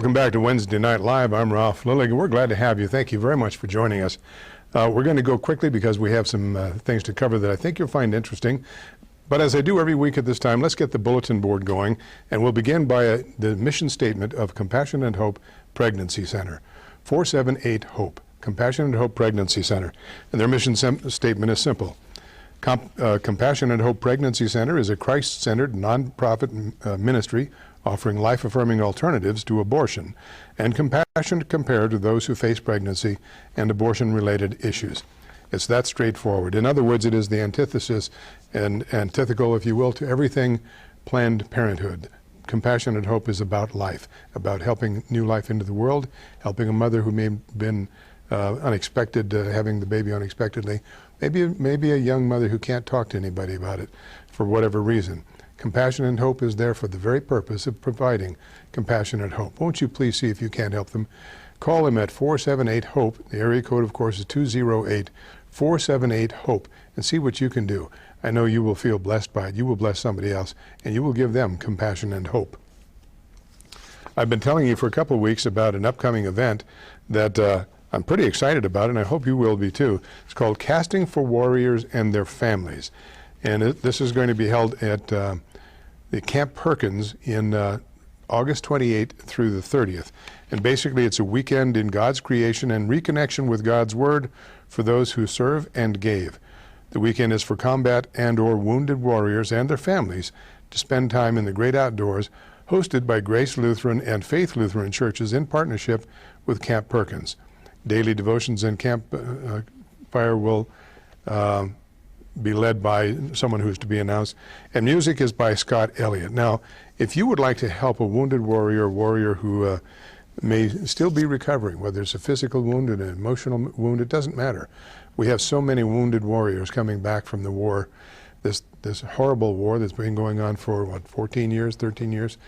Welcome back to Wednesday Night Live. I'm Ralph Lillig, and we're glad to have you. Thank you very much for joining us. We're going to go quickly because we have some things to cover that I think you'll find interesting. But as I do every week at this time, let's get the bulletin board going, and we'll begin by the mission statement of Compassion and Hope Pregnancy Center. 478 HOPE, Compassion and Hope Pregnancy Center. And their mission statement is simple. Compassion and Hope Pregnancy Center is a Christ-centered, nonprofit ministry offering life-affirming alternatives to abortion and compassion compared to those who face pregnancy and abortion-related issues. It's that straightforward. In other words, it is the antithesis and antithetical, if you will, to everything Planned Parenthood. Compassion and Hope is about life, about helping new life into the world, helping a mother who may have been unexpected, having the baby unexpectedly, maybe a young mother who can't talk to anybody about it for whatever reason. Compassion and Hope is there for the very purpose of providing compassion and hope. Won't you please see if you can't help them? Call them at 478-HOPE. The area code, of course, is 208-478-HOPE, and see what you can do. I know you will feel blessed by it. You will bless somebody else, and you will give them compassion and hope. I've been telling you for a couple of weeks about an upcoming event that I'm pretty excited about, and I hope you will be too. It's called Casting for Warriors and Their Families. And this is going to be held at the Camp Perkins in August 28th through the 30th. And basically it's a weekend in God's creation and reconnection with God's Word for those who serve and gave. The weekend is for combat and or wounded warriors and their families to spend time in the great outdoors, hosted by Grace Lutheran and Faith Lutheran churches in partnership with Camp Perkins. Daily devotions and camp fire will be led by someone who is to be announced, and music is by Scott Elliott. Now, if you would like to help a wounded warrior who may still be recovering, whether it's a physical wound, an emotional wound, it doesn't matter. We have so many wounded warriors coming back from the war, this horrible war that's been going on for, 14 years, 13 years.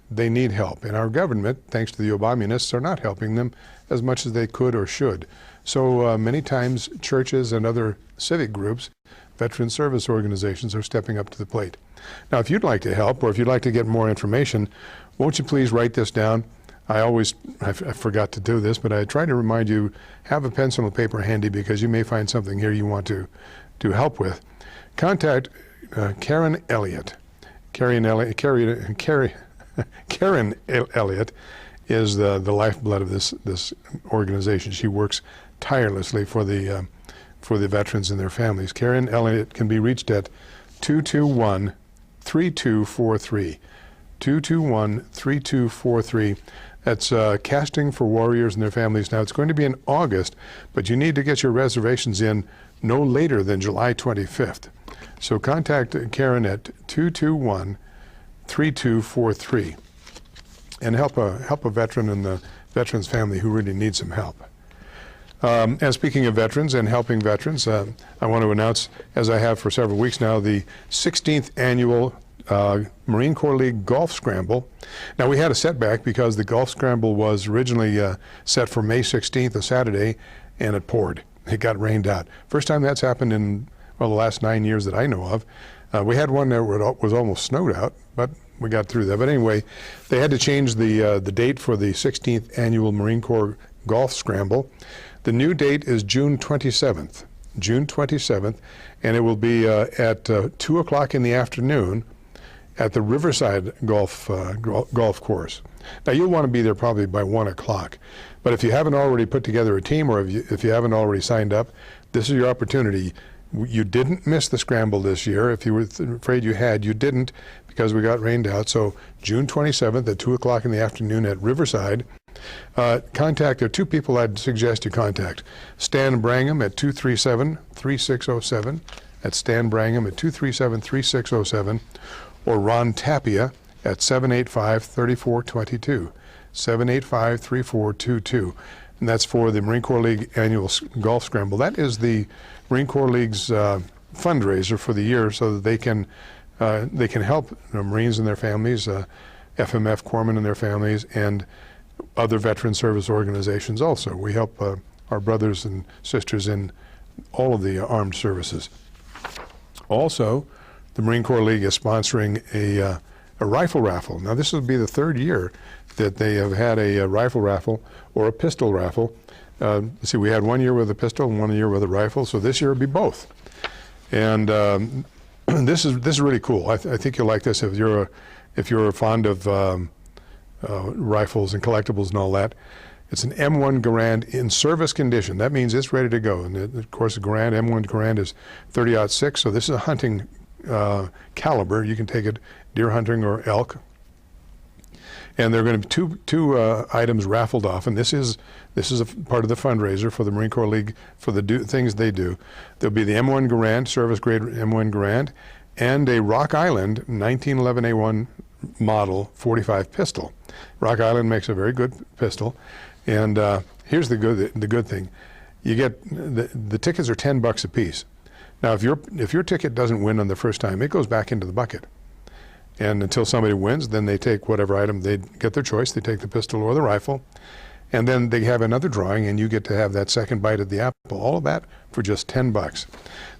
They need help, and our government, thanks to the Obamianists, are not helping them as much as they could or should. So many times churches and other civic groups, veteran service organizations, are stepping up to the plate. Now, if you'd like to help, or if you'd like to get more information, won't you please write this down? I forgot to do this, but I try to remind you, have a pencil and paper handy because you may find something here you want to help with. Contact Karen Elliott. Karen Elliott is the lifeblood of this organization. She works tirelessly for the veterans and their families. Karen Elliott can be reached at 221-3243. 221-3243. That's Casting for Warriors and Their Families. Now, it's going to be in August, but you need to get your reservations in no later than July 25th. So contact Karen at 221-3243 and help a veteran and the veteran's family who really needs some help. And speaking of veterans and helping veterans, I want to announce, as I have for several weeks now, the 16th annual Marine Corps League Golf Scramble. Now, we had a setback because the Golf Scramble was originally set for May 16th, a Saturday, and it poured. It got rained out. First time that's happened in, well, the last 9 years that I know of. We had one that was almost snowed out, but we got through that. But anyway, they had to change the date for the 16th annual Marine Corps Golf Scramble. The new date is June 27th, and it will be at 2 o'clock in the afternoon at the Riverside Golf Course. Now, you'll want to be there probably by 1 o'clock, but if you haven't already put together a team, or if you haven't already signed up, this is your opportunity. You didn't miss the scramble this year. If you were afraid you had, you didn't, because we got rained out. So June 27th at 2 o'clock in the afternoon at Riverside. There are two people I'd suggest you contact. Stan Brangham at 237-3607. That's Stan Brangham at 237-3607. Or Ron Tapia at 785-3422. 785-3422. And that's for the Marine Corps League Annual Golf Scramble. That is the Marine Corps League's fundraiser for the year, so that they can help Marines and their families, FMF corpsmen and their families, and other veteran service organizations also. We help our brothers and sisters in all of the armed services. Also, the Marine Corps League is sponsoring a rifle raffle. Now, this will be the third year that they have had a rifle raffle or a pistol raffle. Let's see, we had 1 year with a pistol and 1 year with a rifle, so this year it'll be both. And this is really cool. I think you'll like this if you're fond of rifles and collectibles and all that. It's an M1 Garand in service condition. That means it's ready to go. And of course, the Garand, M1 Garand is 30-06, so this is a hunting caliber. You can take it deer hunting or elk. And there are going to be two items raffled off, and this is a part of the fundraiser for the Marine Corps League for the things they do. There'll be the M1 Garand, service grade M1 Garand, and a Rock Island 1911A1 model 45 pistol. Rock Island makes a very good pistol, and here's the good thing: you get the tickets are $10 a piece. Now, if your ticket doesn't win on the first time, it goes back into the bucket. And until somebody wins, then they take whatever item, they get their choice. They take the pistol or the rifle, and then they have another drawing, and you get to have that second bite at the apple. All of that for just $10.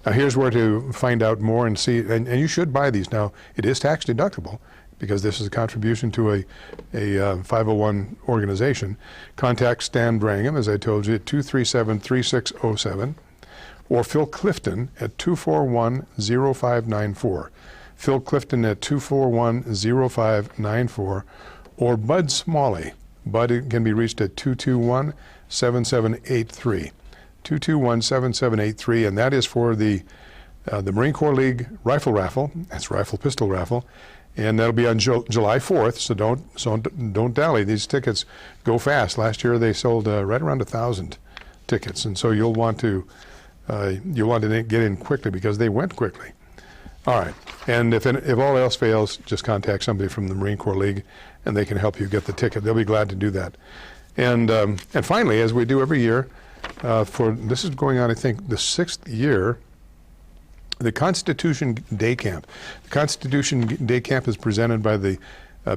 Now, here's where to find out more and see, and you should buy these. Now, it is tax deductible because this is a contribution to a 501 organization. Contact Stan Brangham, as I told you, at 237-3607, or Phil Clifton at 241-0594. Phil Clifton at 241-0594, or Bud Smalley. Bud can be reached at 221-7783. 221-7783, and that is for the Marine Corps League rifle raffle. That's rifle pistol raffle, and that'll be on July 4th. So don't dally. These tickets go fast. Last year they sold right around 1,000 tickets, and so you'll want to get in quickly because they went quickly. All right, and if all else fails, just contact somebody from the Marine Corps League, and they can help you get the ticket. They'll be glad to do that. And finally, as we do every year, this is going on, I think, the 6th year, the Constitution Day Camp. The Constitution Day Camp is presented by the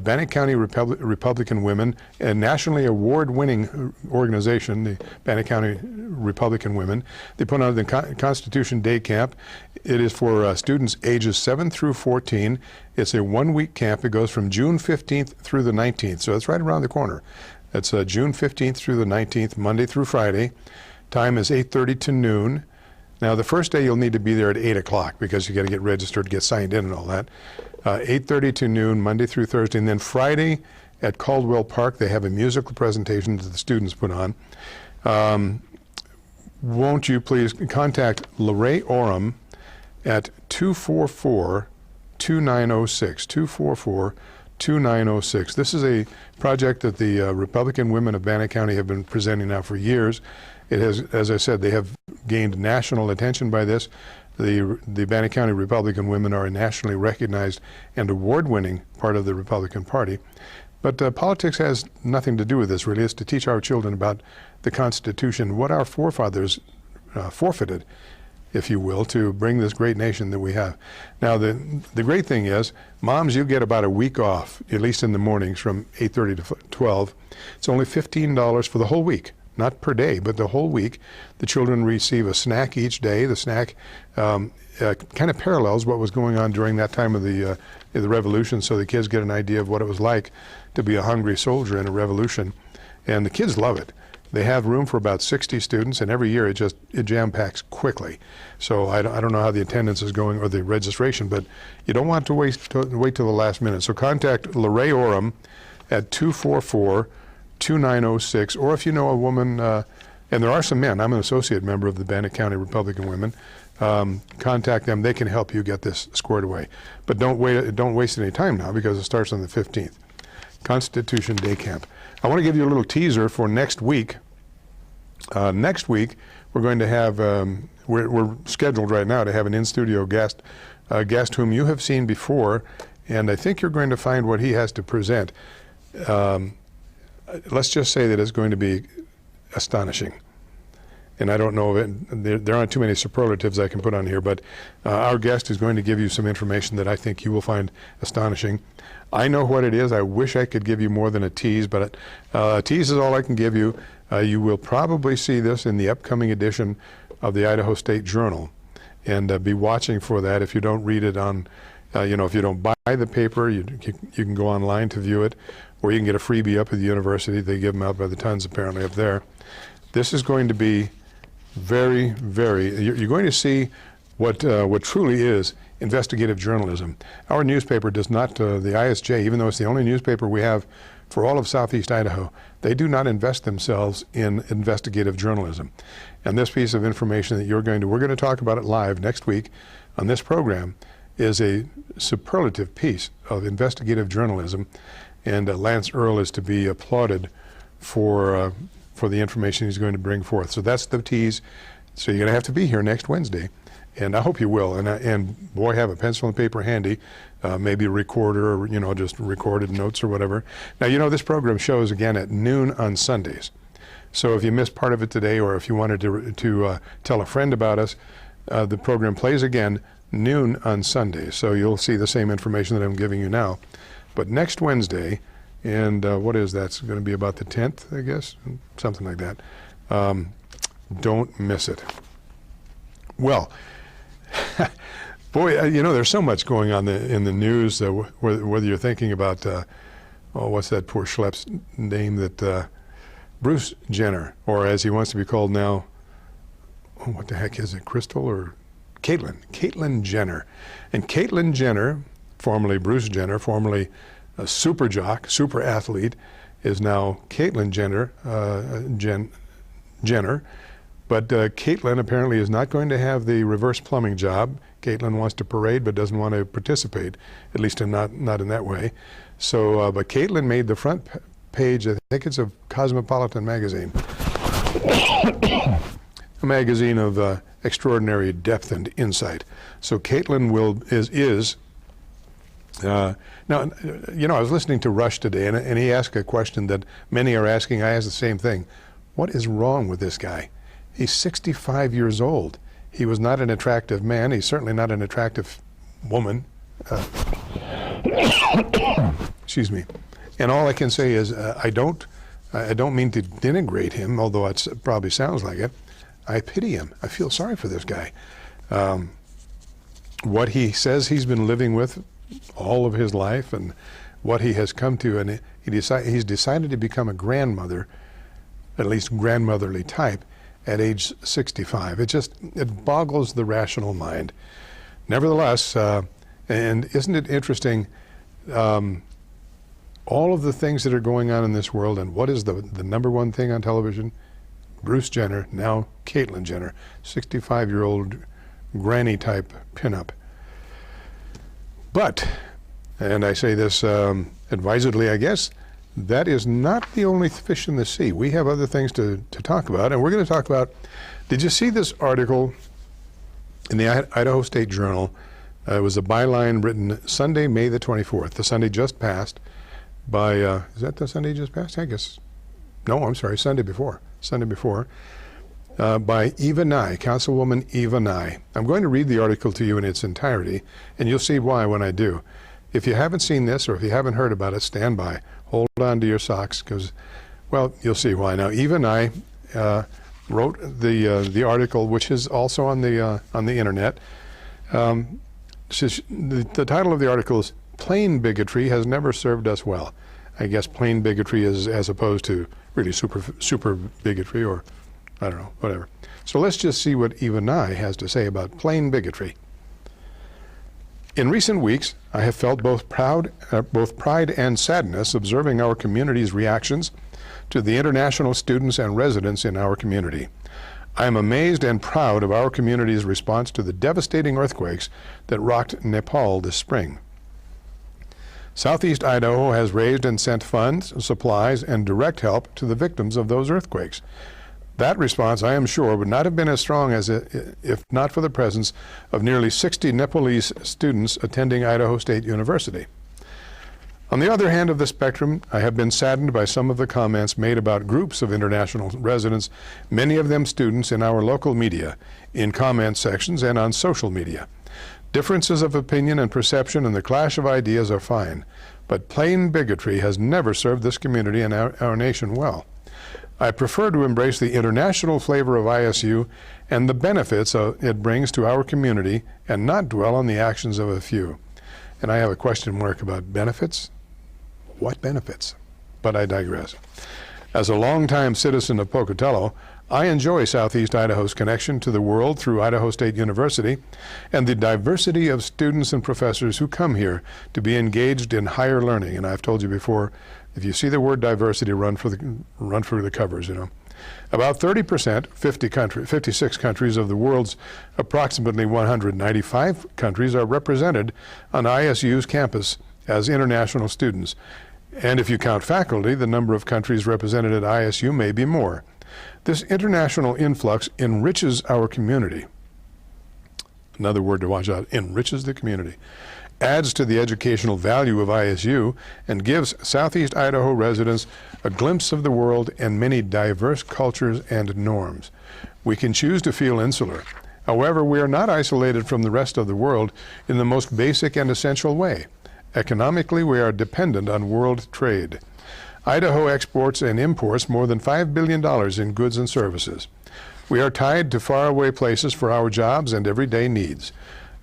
Bannock County Republican Women, a nationally award-winning organization, the Bannock County Republican Women. They put on the Constitution Day Camp. It is for students ages 7 through 14. It's a 1-week camp. It goes from June 15th through the 19th, so it's right around the corner. That's June 15th through the 19th, Monday through Friday. Time is 8:30 to noon. Now, the first day you'll need to be there at 8 o'clock because you got to get registered, get signed in and all that. 8:30 to noon, Monday through Thursday. And then Friday at Caldwell Park, they have a musical presentation that the students put on. Won't you please contact Lorraine Oram at 244-2906, 244-2906. This is a project that the Republican Women of Bannock County have been presenting now for years. It has, as I said, they have gained national attention by this. The Bannock County Republican Women are a nationally recognized and award-winning part of the Republican Party. But politics has nothing to do with this, really. It's to teach our children about the Constitution, what our forefathers forfeited, if you will, to bring this great nation that we have. Now, the great thing is, moms, you get about a week off, at least in the mornings from 8:30 to 12. It's only $15 for the whole week. Not per day, but the whole week. The children receive a snack each day. The snack kind of parallels what was going on during that time of the revolution, so the kids get an idea of what it was like to be a hungry soldier in a revolution. And the kids love it. They have room for about 60 students, and every year it jam-packs quickly. So I don't know how the attendance is going or the registration, but you don't want to wait till the last minute. So contact Lorraine Oram at 244-2906, or if you know a woman, and there are some men, I'm an associate member of the Bannock County Republican Women, contact them. They can help you get this squared away. But don't waste any time now because it starts on the 15th. Constitution Day Camp. I want to give you a little teaser for next week. Next week, we're going to have, we're scheduled right now to have an in-studio guest, a guest whom you have seen before, and I think you're going to find what he has to present. Let's just say that it's going to be astonishing. And I don't know, there aren't too many superlatives I can put on here, but our guest is going to give you some information that I think you will find astonishing. I know what it is. I wish I could give you more than a tease, but a tease is all I can give you. You will probably see this in the upcoming edition of the Idaho State Journal, and be watching for that. If you don't read it on, if you don't buy the paper, you can go online to view it. or you can get a freebie up at the university. They give them out by the tons apparently up there. This is going to be very, very, you're going to see what truly is investigative journalism. Our newspaper does not, the ISJ, even though it's the only newspaper we have for all of Southeast Idaho, they do not invest themselves in investigative journalism. And this piece of information that we're going to talk about it live next week on this program, is a superlative piece of investigative journalism. And Lance Earl is to be applauded for the information he's going to bring forth. So that's the tease. So you're going to have to be here next Wednesday. And I hope you will. And boy, have a pencil and paper handy, maybe a recorder, or just recorded notes or whatever. Now, this program shows again at noon on Sundays. So if you missed part of it today, or if you wanted to tell a friend about us, the program plays again noon on Sundays. So you'll see the same information that I'm giving you now. But next Wednesday, and what is that? It's going to be about the 10th, I guess, something like that. Don't miss it. Well, boy, there's so much going on in the news, whether you're thinking about, what's that poor schlepp's name, that Bruce Jenner, or as he wants to be called now, what the heck is it, Crystal or Caitlyn Jenner. And Caitlyn Jenner, formerly Bruce Jenner, formerly a super jock, super athlete, is now Caitlyn Jenner, Jenner. But Caitlyn apparently is not going to have the reverse plumbing job. Caitlyn wants to parade but doesn't want to participate, at least not in that way. So, but Caitlyn made the front page, I think it's of Cosmopolitan magazine, a magazine of extraordinary depth and insight. So Caitlyn is now, I was listening to Rush today, and he asked a question that many are asking. I asked the same thing. What is wrong with this guy? He's 65 years old. He was not an attractive man. He's certainly not an attractive woman. Excuse me. And all I can say is I don't mean to denigrate him, although it probably sounds like it. I pity him. I feel sorry for this guy. What he says he's been living with all of his life, and what he has come to, and he's decided to become a grandmother, at least grandmotherly type, at age 65. It boggles the rational mind. Nevertheless, and isn't it interesting, all of the things that are going on in this world, and what is the number one thing on television? Bruce Jenner, now Caitlyn Jenner, 65-year-old granny type pinup. But, and I say this advisedly, I guess, that is not the only fish in the sea. We have other things to talk about, and we're going to talk about, did you see this article in the Idaho State Journal? It was a byline written Sunday, May the 24th, the Sunday just passed, by, is that the Sunday just passed? I guess, no, I'm sorry, Sunday before, by Eva Nye, Councilwoman Eva Nye. I'm going to read the article to you in its entirety, and you'll see why when I do. If you haven't seen this, or if you haven't heard about it, stand by. Hold on to your socks, because, well, you'll see why. Now, Eva Nye wrote the article, which is also on the internet. The title of the article is "Plain Bigotry Has Never Served Us Well." I guess plain bigotry is as opposed to really super bigotry, or I don't know, whatever. So let's just see what Eva Nye has to say about plain bigotry. In recent weeks, I have felt both pride and sadness observing our community's reactions to the international students and residents in our community. I am amazed and proud of our community's response to the devastating earthquakes that rocked Nepal this spring. Southeast Idaho has raised and sent funds, supplies, and direct help to the victims of those earthquakes. That response, I am sure, would not have been as strong as if not for the presence of nearly 60 Nepalese students attending Idaho State University. On the other hand of the spectrum, I have been saddened by some of the comments made about groups of international residents, many of them students, in our local media, in comment sections and on social media. Differences of opinion and perception and the clash of ideas are fine, but plain bigotry has never served this community and our nation well. I prefer to embrace the international flavor of ISU and the benefits it brings to our community and not dwell on the actions of a few. And I have a question mark about benefits. What benefits? but I digress. As a longtime citizen of Pocatello, I enjoy Southeast Idaho's connection to the world through Idaho State University and the diversity of students and professors who come here to be engaged in higher learning. And I've told you before, if you see the word diversity, run for the covers, you know. About 30%, 56 countries of the world's approximately 195 countries are represented on ISU's campus as international students. And if you count faculty, the number of countries represented at ISU may be more. This international influx enriches our community. Another word to watch out, enriches the community. Adds to the educational value of ISU and gives Southeast Idaho residents a glimpse of the world and many diverse cultures and norms. We can choose to feel insular. However, we are not isolated from the rest of the world in the most basic and essential way. Economically, we are dependent on world trade. Idaho exports and imports more than $5 billion in goods and services. We are tied to faraway places for our jobs and everyday needs.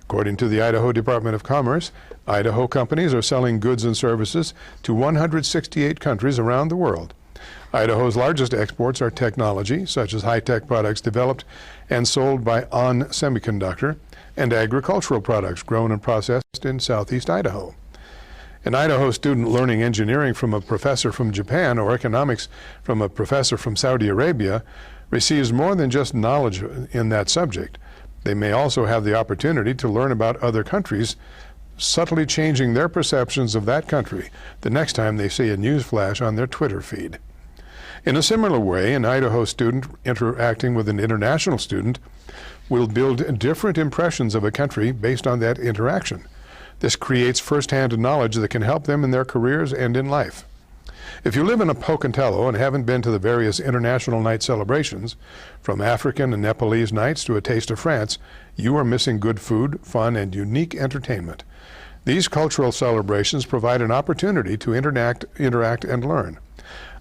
According to the Idaho Department of Commerce, Idaho companies are selling goods and services to 168 countries around the world. Idaho's largest exports are technology, such as high-tech products developed and sold by ON Semiconductor, and agricultural products grown and processed in Southeast Idaho. An Idaho student learning engineering from a professor from Japan or economics from a professor from Saudi Arabia receives more than just knowledge in that subject. They may also have the opportunity to learn about other countries, subtly changing their perceptions of that country the next time they see a news flash on their Twitter feed. In a similar way, an Idaho student interacting with an international student will build different impressions of a country based on that interaction. This creates first-hand knowledge that can help them in their careers and in life. If you live in a Pocatello and haven't been to the various international night celebrations, from African and Nepalese nights to a taste of France, you are missing good food, fun, and unique entertainment. These cultural celebrations provide an opportunity to interact and learn.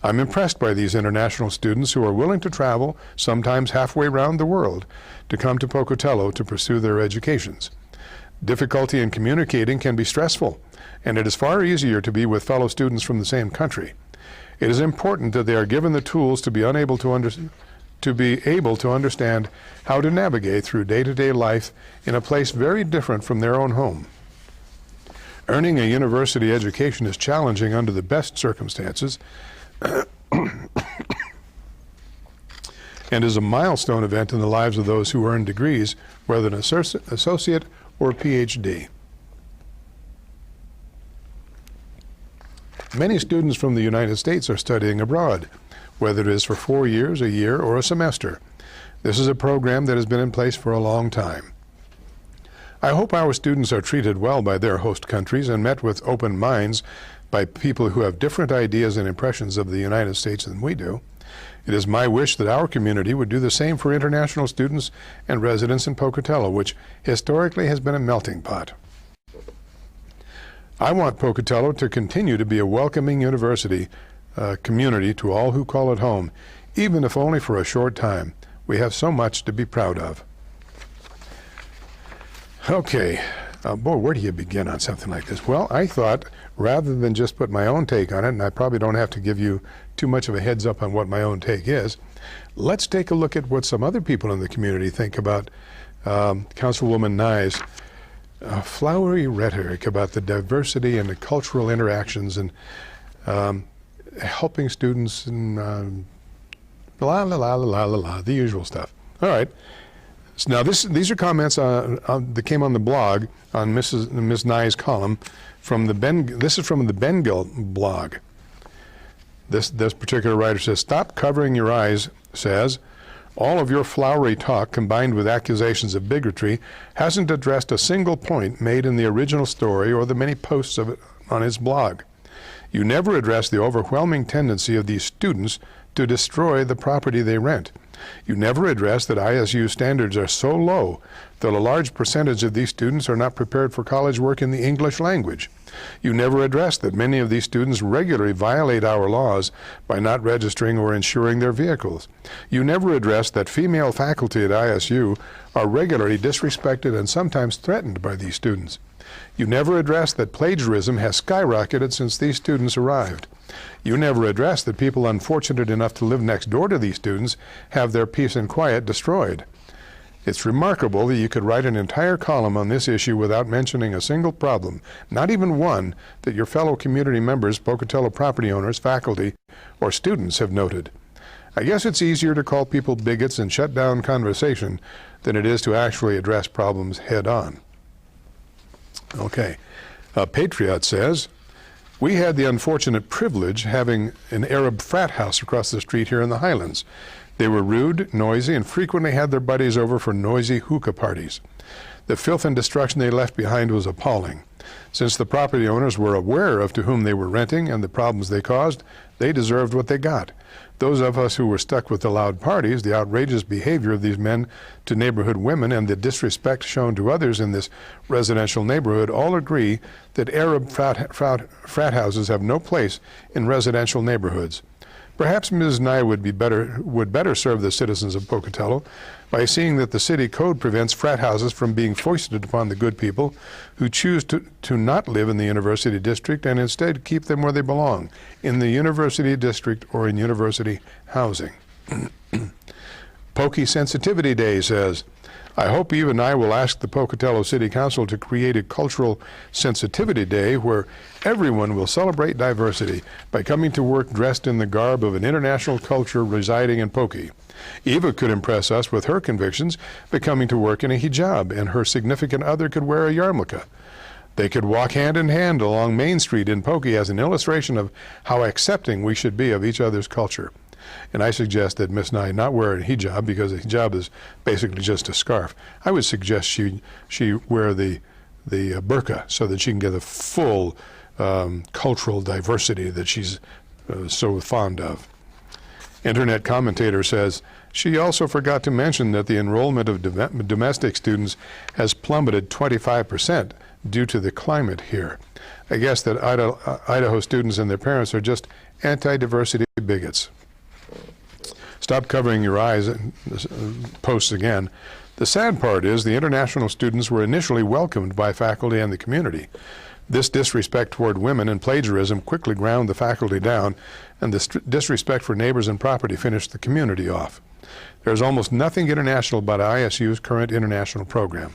I'm impressed by these international students who are willing to travel, sometimes halfway around the world, to come to Pocatello to pursue their educations. Difficulty in communicating can be stressful, and it is far easier to be with fellow students from the same country. It is important that they are given the tools to be able to understand how to navigate through day-to-day life in a place very different from their own home. Earning a university education is challenging under the best circumstances and is a milestone event in the lives of those who earn degrees, whether an associate or PhD. Many students from the United States are studying abroad, whether it is for 4 years, a year, or a semester. This is a program that has been in place for a long time. I hope our students are treated well by their host countries and met with open minds by people who have different ideas and impressions of the United States than we do. It is my wish that our community would do the same for international students and residents in Pocatello, which historically has been a melting pot. I want Pocatello to continue to be a welcoming university community to all who call it home, even if only for a short time. We have so much to be proud of. Okay, boy, where do you begin on something like this? Well, I thought rather than just put my own take on it, and I probably don't have to give you too much of a heads up on what my own take is, let's take a look at what some other people in the community think about Councilwoman Nye's flowery rhetoric about the diversity and the cultural interactions and helping students and la la la la la la la, the usual stuff. All right. So now these are comments that came on the blog on Ms. Nye's column from this is from the Bengal blog. This particular writer says, "Stop covering your eyes," says, "all of your flowery talk combined with accusations of bigotry hasn't addressed a single point made in the original story or the many posts of it on his blog. You never address the overwhelming tendency of these students to destroy the property they rent. You never address that ISU standards are so low that a large percentage of these students are not prepared for college work in the English language. You never address that many of these students regularly violate our laws by not registering or insuring their vehicles. You never address that female faculty at ISU are regularly disrespected and sometimes threatened by these students. You never addressed that plagiarism has skyrocketed since these students arrived. You never addressed that people unfortunate enough to live next door to these students have their peace and quiet destroyed. It's remarkable that you could write an entire column on this issue without mentioning a single problem, not even one that your fellow community members, Pocatello property owners, faculty, or students have noted. I guess it's easier to call people bigots and shut down conversation than it is to actually address problems head on. Okay. Patriot says, we had the unfortunate privilege having an Arab frat house across the street here in the Highlands. They were rude, noisy, and frequently had their buddies over for noisy hookah parties. The filth and destruction they left behind was appalling. Since the property owners were aware of to whom they were renting and the problems they caused, they deserved what they got. Those of us who were stuck with the loud parties, the outrageous behavior of these men to neighborhood women, and the disrespect shown to others in this residential neighborhood all agree that Arab frat houses have no place in residential neighborhoods. Perhaps Ms. Nye would better serve the citizens of Pocatello by seeing that the city code prevents frat houses from being foisted upon the good people who choose to not live in the university district and instead keep them where they belong, in the university district or in university housing. Pokey Sensitivity Day says, I hope Eva Nye will ask the Pocatello City Council to create a cultural sensitivity day where everyone will celebrate diversity by coming to work dressed in the garb of an international culture residing in Pokey. Eva could impress us with her convictions by coming to work in a hijab, and her significant other could wear a yarmulke. They could walk hand in hand along Main Street in Pokey as an illustration of how accepting we should be of each other's culture. And I suggest that Miss Nye not wear a hijab, because a hijab is basically just a scarf. I would suggest she wear the burqa so that she can get the full cultural diversity that she's so fond of. Internet commentator says, she also forgot to mention that the enrollment of domestic students has plummeted 25% due to the climate here. I guess that Idaho students and their parents are just anti-diversity bigots. Stop covering your eyes, posts again. The sad part is the international students were initially welcomed by faculty and the community. This disrespect toward women and plagiarism quickly ground the faculty down, and this disrespect for neighbors and property finished the community off. There's almost nothing international about ISU's current international program.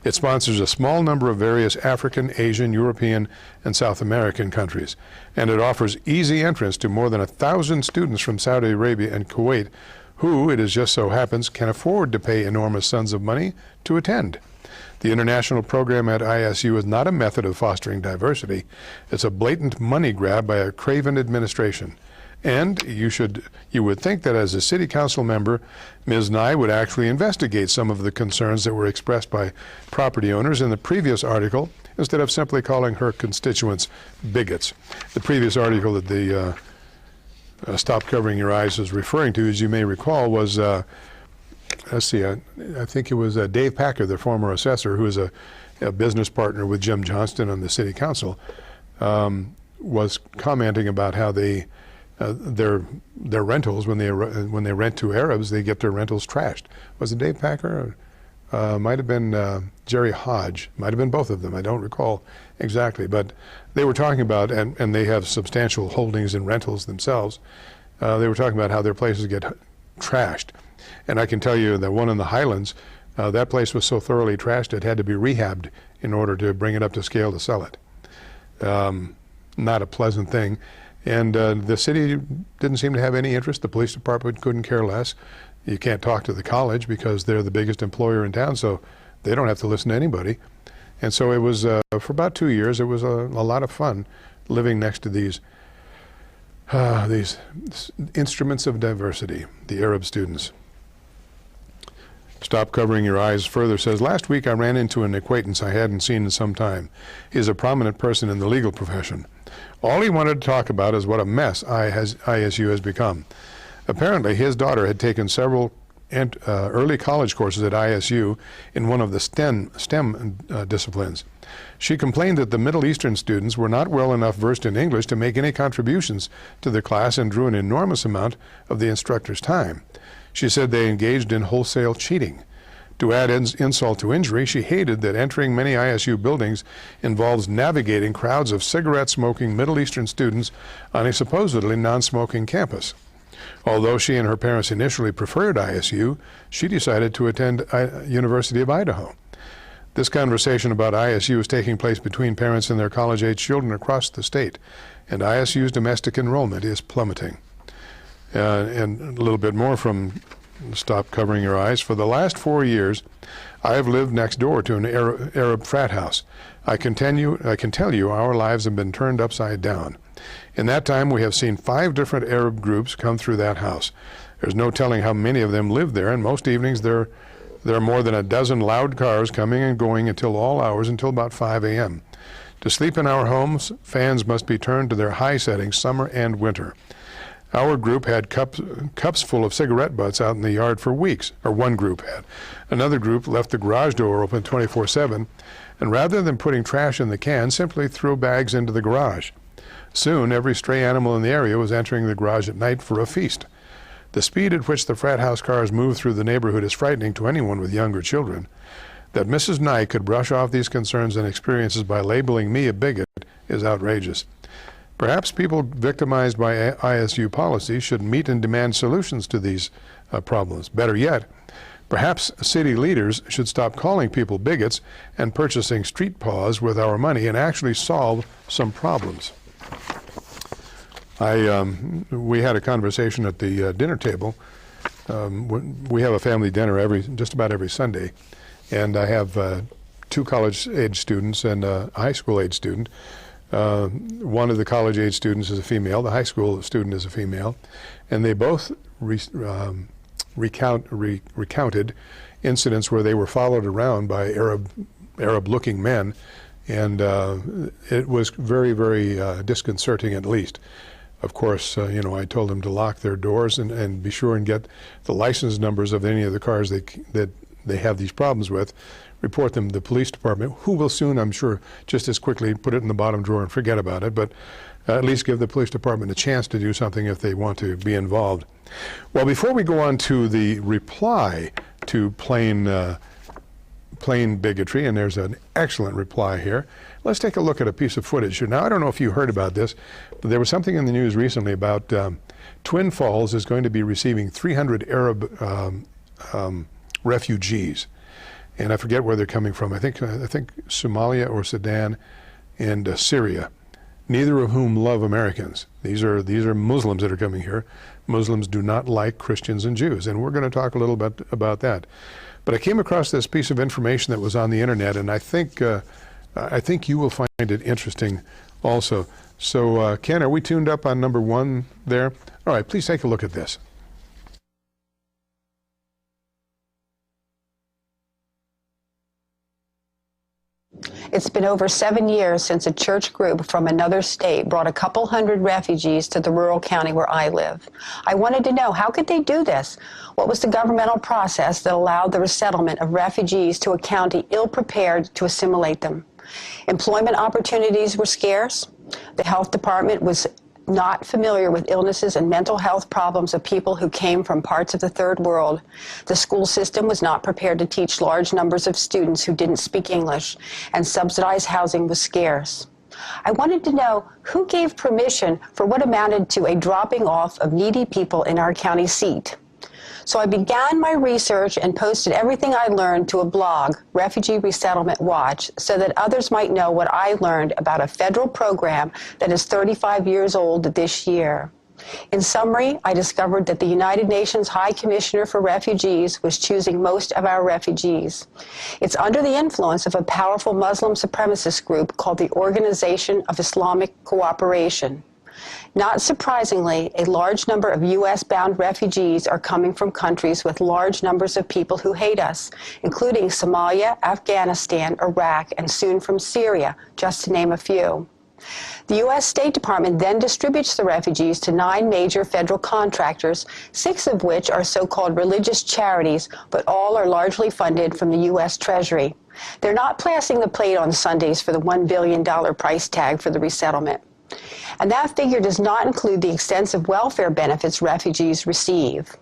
It sponsors a small number of various African, Asian, European, and South American countries, and it offers easy entrance to more than 1,000 students from Saudi Arabia and Kuwait who, it just so happens, can afford to pay enormous sums of money to attend. The international program at ISU is not a method of fostering diversity. It's a blatant money grab by a craven administration. And you would think that as a city council member, Ms. Nye would actually investigate some of the concerns that were expressed by property owners in the previous article, instead of simply calling her constituents bigots. The previous article that the Stop Covering Your Eyes is referring to, as you may recall, was, let's see, I think it was Dave Packer, the former assessor, who is a business partner with Jim Johnston on the city council, was commenting about how they their rentals, when they rent to Arabs, they get their rentals trashed. Was it Dave Packer? Might have been Jerry Hodge. Might have been both of them. I don't recall exactly, but they were talking about, and they have substantial holdings in rentals themselves. They were talking about how their places get trashed, and I can tell you that one in the Highlands, that place was so thoroughly trashed it had to be rehabbed in order to bring it up to scale to sell it. Not a pleasant thing. And the city didn't seem to have any interest. The police department couldn't care less. You can't talk to the college because they're the biggest employer in town, so they don't have to listen to anybody. And so it was, for about 2 years, it was a lot of fun living next to these instruments of diversity, the Arab students. Stop Covering Your Eyes further says, last week I ran into an acquaintance I hadn't seen in some time. He's a prominent person in the legal profession. All he wanted to talk about is what a mess ISU has become. Apparently, his daughter had taken several early college courses at ISU in one of the STEM disciplines. She complained that the Middle Eastern students were not well enough versed in English to make any contributions to the class and drew an enormous amount of the instructor's time. She said they engaged in wholesale cheating. To add insult to injury, she hated that entering many ISU buildings involves navigating crowds of cigarette-smoking Middle Eastern students on a supposedly non-smoking campus. Although she and her parents initially preferred ISU, she decided to attend University of Idaho. This conversation about ISU is taking place between parents and their college-age children across the state, and ISU's domestic enrollment is plummeting. And a little bit more from Stop Covering Your Eyes. For the last 4 years, I have lived next door to an Arab frat house. I can tell you our lives have been turned upside down. In that time, we have seen 5 different Arab groups come through that house. There's no telling how many of them live there, and most evenings there are more than a dozen loud cars coming and going until all hours, until about 5 a.m. To sleep in our homes, fans must be turned to their high settings, summer and winter. Our group had cups full of cigarette butts out in the yard for weeks, or one group had. Another group left the garage door open 24/7, and rather than putting trash in the can, simply threw bags into the garage. Soon, every stray animal in the area was entering the garage at night for a feast. The speed at which the frat house cars move through the neighborhood is frightening to anyone with younger children. That Mrs. Nye could brush off these concerns and experiences by labeling me a bigot is outrageous. Perhaps people victimized by ISU policy should meet and demand solutions to these problems. Better yet, perhaps city leaders should stop calling people bigots and purchasing street paws with our money and actually solve some problems. We had a conversation at the dinner table. We have a family dinner just about every Sunday, and I have 2 college-age students and a high school-age student. One of the college-age students is a female, the high school student is a female, and they both recounted incidents where they were followed around by Arab-looking men, and it was very, very disconcerting, at least. Of course, I told them to lock their doors and be sure and get the license numbers of any of the cars that they have these problems with, report them to the police department, who will soon, I'm sure, just as quickly put it in the bottom drawer and forget about it, but at least give the police department a chance to do something if they want to be involved. Well, before we go on to the reply to plain bigotry, and there's an excellent reply here, let's take a look at a piece of footage. Now, I don't know if you heard about this, but there was something in the news recently about Twin Falls is going to be receiving 300 Arab refugees. And I forget where they're coming from. I think Somalia or Sudan and Syria, neither of whom love Americans. These are Muslims that are coming here. Muslims do not like Christians and Jews, and we're going to talk a little bit about that. But I came across this piece of information that was on the internet, and I think you will find it interesting also. So, Ken, are we tuned up on number 1 there? All right, please take a look at this. It's been over 7 years since a church group from another state brought a couple hundred refugees to the rural county where I live. I wanted to know, how could they do this? What was the governmental process that allowed the resettlement of refugees to a county ill-prepared to assimilate them? Employment opportunities were scarce. The health department was not familiar with illnesses and mental health problems of people who came from parts of the third world. The school system was not prepared to teach large numbers of students who didn't speak English, and subsidized housing was scarce. I wanted to know who gave permission for what amounted to a dropping off of needy people in our county seat. So I began my research and posted everything I learned to a blog, Refugee Resettlement Watch, so that others might know what I learned about a federal program that is 35 years old this year. In summary, I discovered that the United Nations High Commissioner for Refugees was choosing most of our refugees. It's under the influence of a powerful Muslim supremacist group called the Organization of Islamic Cooperation. Not surprisingly, a large number of U.S.-bound refugees are coming from countries with large numbers of people who hate us, including Somalia, Afghanistan, Iraq, and soon from Syria, just to name a few. The U.S. State Department then distributes the refugees to 9 major federal contractors, 6 of which are so-called religious charities, but all are largely funded from the U.S. Treasury. They're not passing the plate on Sundays for the $1 billion price tag for the resettlement. And that figure does not include the extensive welfare benefits refugees receive.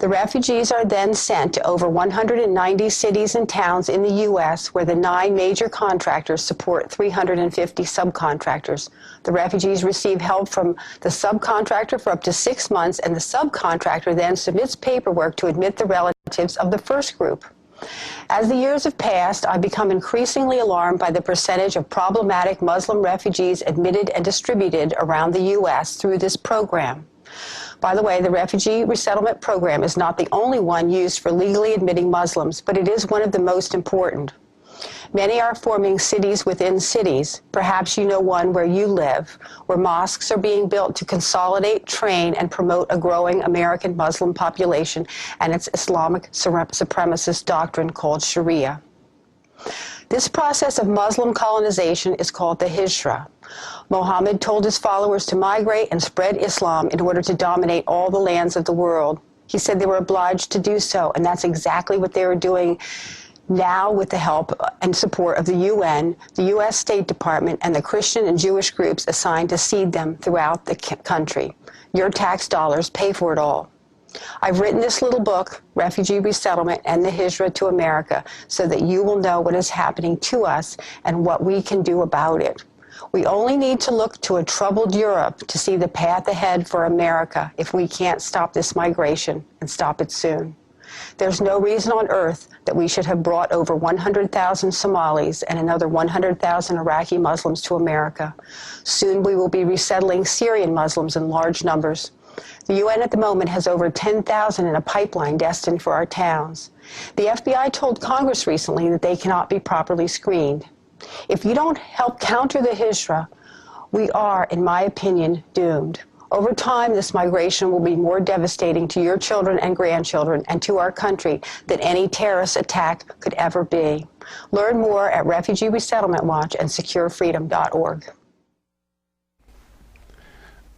The refugees are then sent to over 190 cities and towns in the U.S., where the 9 major contractors support 350 subcontractors. The refugees receive help from the subcontractor for up to 6 months, and the subcontractor then submits paperwork to admit the relatives of the first group. As the years have passed, I've become increasingly alarmed by the percentage of problematic Muslim refugees admitted and distributed around the U.S. through this program. By the way, the Refugee Resettlement Program is not the only one used for legally admitting Muslims, but it is one of the most important. Many are forming cities within cities. Perhaps you know one where you live, where mosques are being built to consolidate, train, and promote a growing American Muslim population and its Islamic supremacist doctrine called Sharia. This process of Muslim colonization is called the Hijra. Muhammad told his followers to migrate and spread Islam in order to dominate all the lands of the world. He said they were obliged to do so, and that's exactly what they are doing now with the help and support of the UN, the U.S. State Department, and the Christian and Jewish groups assigned to seed them throughout the country. Your tax dollars pay for it all. I've written this little book, Refugee Resettlement and the Hijra to America, so that you will know what is happening to us and what we can do about it. We only need to look to a troubled Europe to see the path ahead for America if we can't stop this migration, and stop it soon. There's no reason on earth that we should have brought over 100,000 Somalis and another 100,000 Iraqi Muslims to America. Soon we will be resettling Syrian Muslims in large numbers. The UN at the moment has over 10,000 in a pipeline destined for our towns. The FBI told Congress recently that they cannot be properly screened. If you don't help counter the Hijra, we are, in my opinion, doomed. Over time, this migration will be more devastating to your children and grandchildren and to our country than any terrorist attack could ever be. Learn more at Refugee Resettlement Watch and SecureFreedom.org.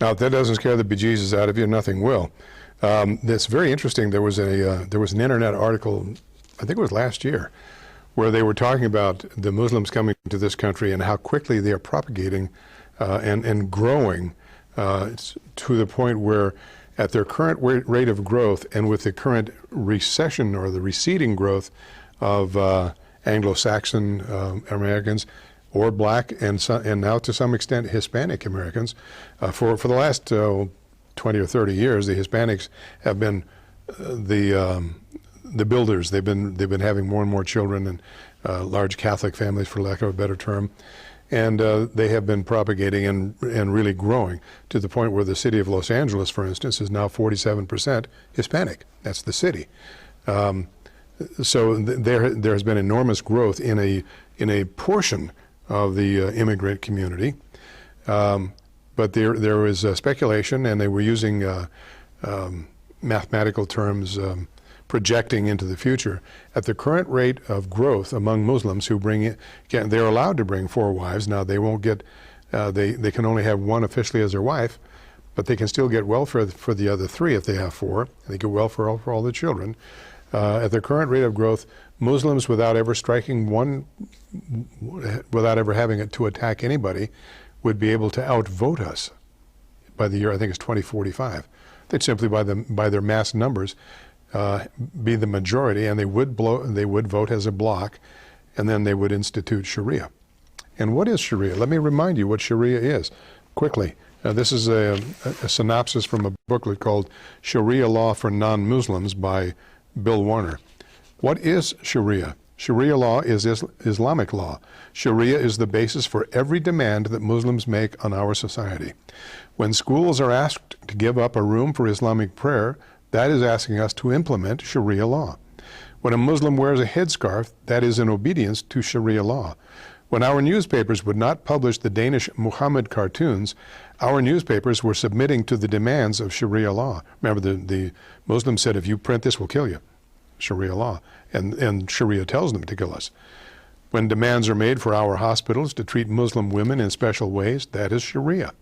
Now, if that doesn't scare the bejesus out of you, nothing will. That's very interesting. There was an internet article, I think it was last year, where they were talking about the Muslims coming to this country and how quickly they are propagating and growing to the point where at their current rate of growth and with the current recession or the receding growth of Anglo-Saxon Americans or black and now to some extent Hispanic Americans, for the last 20 or 30 years, the Hispanics have been the builders. They've been having more and more children and large Catholic families, for lack of a better term. And they have been propagating and really growing to the point where the city of Los Angeles, for instance, is now 47% Hispanic. That's the city. So there has been enormous growth in a portion of the immigrant community. But there was speculation, and they were using mathematical terms, projecting into the future. At the current rate of growth among Muslims who they're allowed to bring 4 wives. Now they won't get, they can only have 1 officially as their wife, but they can still get welfare for the other 3 if they have 4. And they get welfare for all the children. At the current rate of growth, Muslims, without ever striking one, without ever having it to attack anybody, would be able to outvote us by the year, I think it's 2045. They'd simply, by their mass numbers, be the majority, and they would vote as a bloc, and then they would institute Sharia. And what is Sharia? Let me remind you what Sharia is, quickly. This is a synopsis from a booklet called Sharia Law for Non-Muslims by Bill Warner. What is Sharia? Sharia law is Islamic law. Sharia is the basis for every demand that Muslims make on our society. When schools are asked to give up a room for Islamic prayer, that is asking us to implement Sharia law. When a Muslim wears a headscarf, that is in obedience to Sharia law. When our newspapers would not publish the Danish Muhammad cartoons, our newspapers were submitting to the demands of Sharia law. Remember, the Muslims said, if you print this, we'll kill you. Sharia law. And Sharia tells them to kill us. When demands are made for our hospitals to treat Muslim women in special ways, that is Sharia.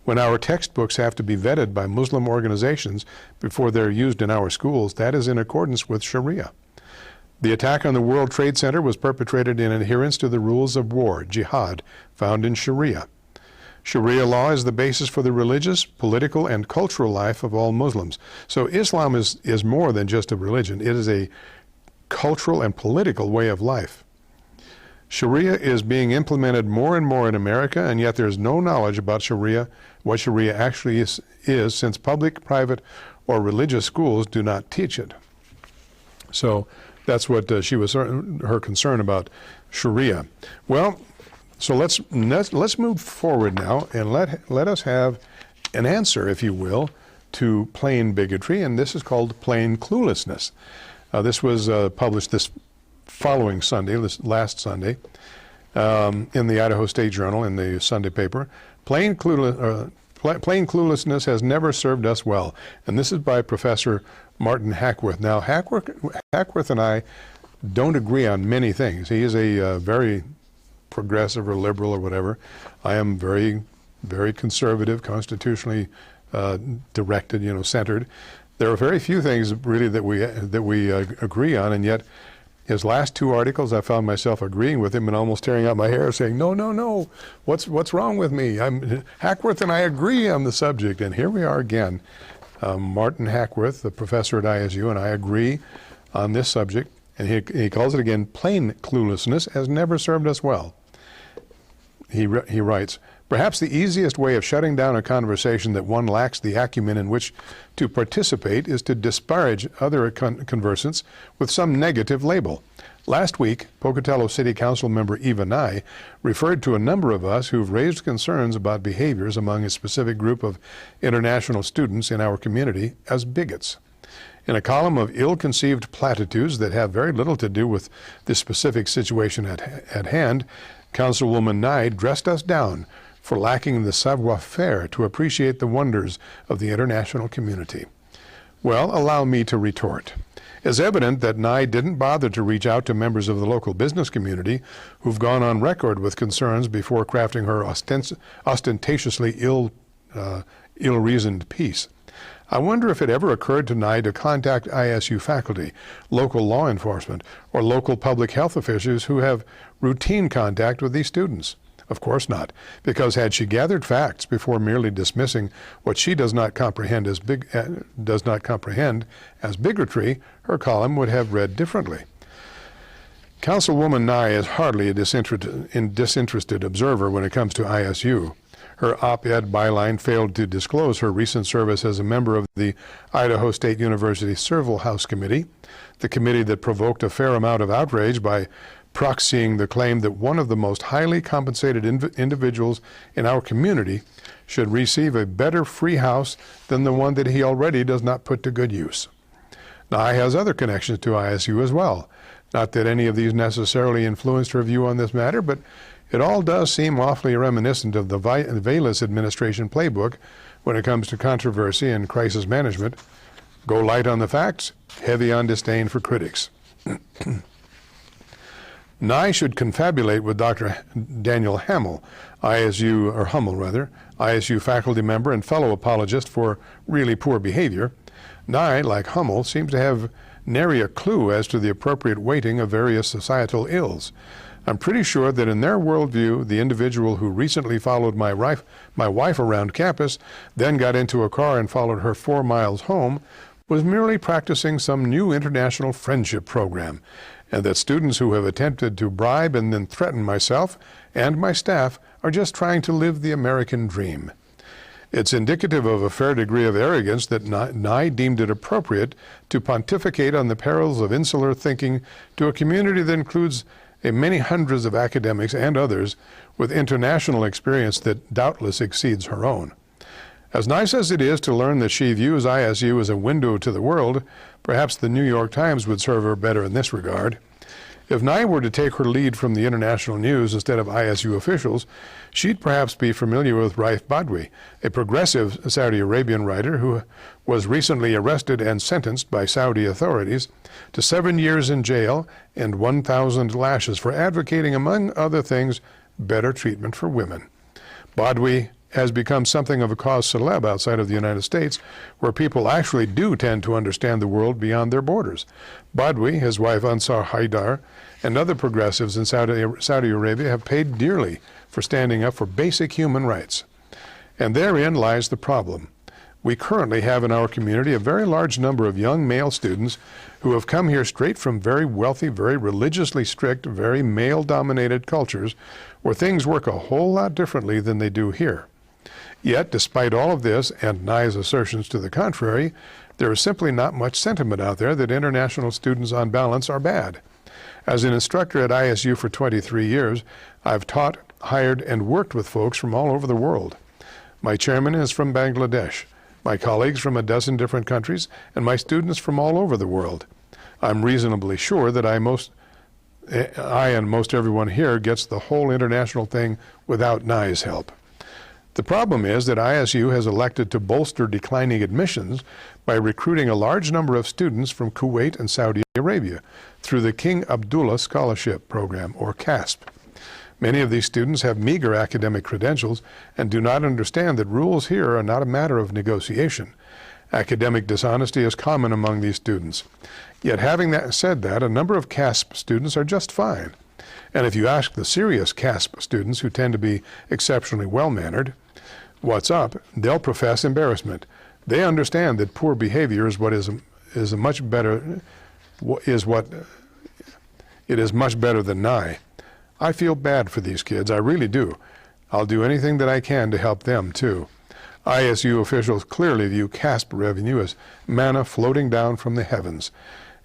When our textbooks have to be vetted by Muslim organizations before they're used in our schools, that is in accordance with Sharia. The attack on the World Trade Center was perpetrated in adherence to the rules of war, jihad, found in Sharia. Sharia law is the basis for the religious, political, and cultural life of all Muslims. So Islam is more than just a religion. It is a cultural and political way of life. Sharia is being implemented more and more in America, and yet there's no knowledge about Sharia, what Sharia actually is since public, private, or religious schools do not teach it. So that's what her concern about Sharia. Well, so let's move forward now and let us have an answer, if you will, to plain bigotry, and this is called plain cluelessness. This was published this following Sunday, this last Sunday, in the Idaho State Journal, in the Sunday paper. Plain cluelessness has never served us well. And this is by Professor Martin Hackworth. Now, Hackworth and I don't agree on many things. He is a very progressive or liberal or whatever. I am very, very conservative, constitutionally directed, centered. There are very few things really that we agree on, and yet his last two articles, I found myself agreeing with him and almost tearing out my hair, saying, no, what's wrong with me? Hackworth and I agree on the subject, and here we are again. Martin Hackworth, the professor at ISU, and I agree on this subject, and he calls it again, plain cluelessness has never served us well. He writes, perhaps the easiest way of shutting down a conversation that one lacks the acumen in which to participate is to disparage other conversants with some negative label. Last week, Pocatello City Council member Eva Nye referred to a number of us who've raised concerns about behaviors among a specific group of international students in our community as bigots. In a column of ill-conceived platitudes that have very little to do with the specific situation at hand, Councilwoman Nye dressed us down for lacking the savoir-faire to appreciate the wonders of the international community. Well, allow me to retort. It's evident that Nye didn't bother to reach out to members of the local business community who've gone on record with concerns before crafting her ostentatiously ill-reasoned piece. I wonder if it ever occurred to Nye to contact ISU faculty, local law enforcement, or local public health officials who have routine contact with these students. Of course not, because had she gathered facts before merely dismissing what she does not comprehend as bigotry, her column would have read differently. Councilwoman Nye is hardly a disinterested observer when it comes to ISU. Her op-ed byline failed to disclose her recent service as a member of the Idaho State University Civil House Committee, the committee that provoked a fair amount of outrage by proxying the claim that one of the most highly compensated individuals in our community should receive a better free house than the one that he already does not put to good use. Nye has other connections to ISU as well. Not that any of these necessarily influenced her view on this matter, but it all does seem awfully reminiscent of the Vallis administration playbook when it comes to controversy and crisis management. Go light on the facts, heavy on disdain for critics. Nye should confabulate with Dr. Daniel Hummel, ISU faculty member and fellow apologist for really poor behavior. Nye, like Hummel, seems to have nary a clue as to the appropriate weighting of various societal ills. I'm pretty sure that in their worldview, the individual who recently followed my wife around campus, then got into a car and followed her 4 miles home, was merely practicing some new international friendship program, and that students who have attempted to bribe and then threaten myself and my staff are just trying to live the American dream. It's indicative of a fair degree of arrogance that Nye deemed it appropriate to pontificate on the perils of insular thinking to a community that includes many hundreds of academics and others with international experience that doubtless exceeds her own. As nice as it is to learn that she views ISU as a window to the world, perhaps the New York Times would serve her better in this regard. If Nye were to take her lead from the international news instead of ISU officials, she'd perhaps be familiar with Ralph Lillig, a progressive Saudi Arabian writer who was recently arrested and sentenced by Saudi authorities to 7 years in jail and 1,000 lashes for advocating, among other things, better treatment for women. Lillig has become something of a cause célèbre outside of the United States, where people actually do tend to understand the world beyond their borders. Lillig, his wife Ansar Haidar, and other progressives in Saudi Arabia have paid dearly for standing up for basic human rights. And therein lies the problem. We currently have in our community a very large number of young male students who have come here straight from very wealthy, very religiously strict, very male-dominated cultures where things work a whole lot differently than they do here. Yet, despite all of this and Nye's assertions to the contrary, there is simply not much sentiment out there that international students on balance are bad. As an instructor at ISU for 23 years, I've taught, hired, and worked with folks from all over the world. My chairman is from Bangladesh, my colleagues from a dozen different countries, and my students from all over the world. I'm reasonably sure that I and most everyone here gets the whole international thing without Nye's help. The problem is that ISU has elected to bolster declining admissions by recruiting a large number of students from Kuwait and Saudi Arabia through the King Abdullah Scholarship Program, or CASP. Many of these students have meager academic credentials and do not understand that rules here are not a matter of negotiation. Academic dishonesty is common among these students. Yet having said that, a number of CASP students are just fine. And if you ask the serious CASP students, who tend to be exceptionally well-mannered, what's up, they'll profess embarrassment. They understand that poor behavior is much better than Nye. I feel bad for these kids, I really do. I'll do anything that I can to help them too. ISU officials clearly view CASP revenue as manna floating down from the heavens.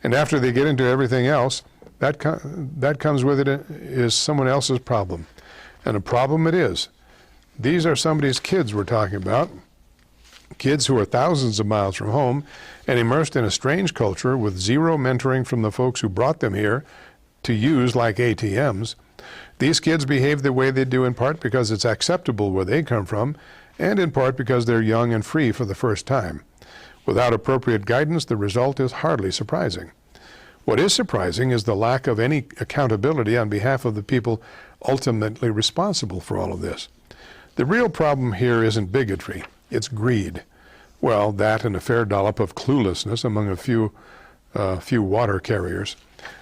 And after they get into everything else, that comes with it is someone else's problem. And a problem it is. These are somebody's kids we're talking about, kids who are thousands of miles from home and immersed in a strange culture with zero mentoring from the folks who brought them here to use like ATMs. These kids behave the way they do in part because it's acceptable where they come from, and in part because they're young and free for the first time. Without appropriate guidance, the result is hardly surprising. What is surprising is the lack of any accountability on behalf of the people ultimately responsible for all of this. The real problem here isn't bigotry, it's greed. Well, that and a fair dollop of cluelessness among a few water carriers.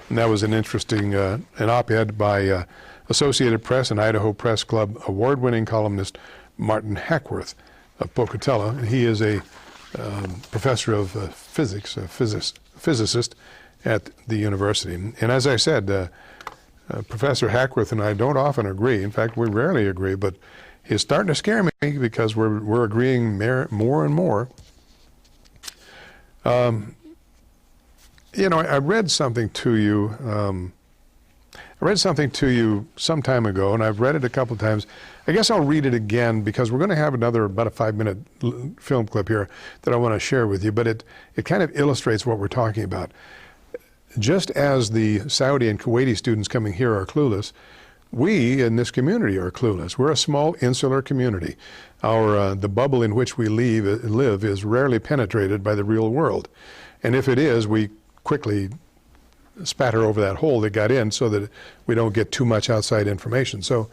And that was an interesting an op-ed by Associated Press and Idaho Press Club award-winning columnist Martin Hackworth of Pocatello. And he is a professor of physics, a physicist at the university. And as I said, Professor Hackworth and I don't often agree. In fact, we rarely agree, but he's starting to scare me because we're agreeing more and more. You know, I read something to you. I read something to you some time ago, and I've read it a couple of times. I guess I'll read it again because we're going to have about a 5-minute film clip here that I want to share with you, but it kind of illustrates what we're talking about. Just as the Saudi and Kuwaiti students coming here are clueless, we in this community are clueless. We're a small insular community. The bubble in which we live is rarely penetrated by the real world. And if it is, we quickly spatter over that hole that got in so that we don't get too much outside information. So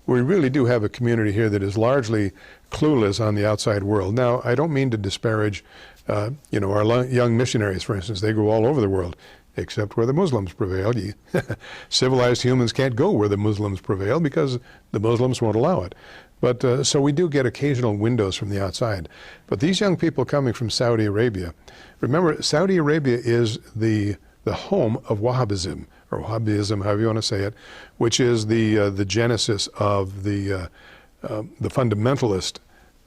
we really do have a community here that is largely clueless on the outside world. Now, I don't mean to disparage, our young missionaries, for instance. They go all over the world, except where the Muslims prevail. Civilized humans can't go where the Muslims prevail because the Muslims won't allow it. But so we do get occasional windows from the outside. But these young people coming from Saudi Arabia, remember, Saudi Arabia is the home of Wahhabism, or Wahhabism, however you want to say it, which is the genesis of the fundamentalist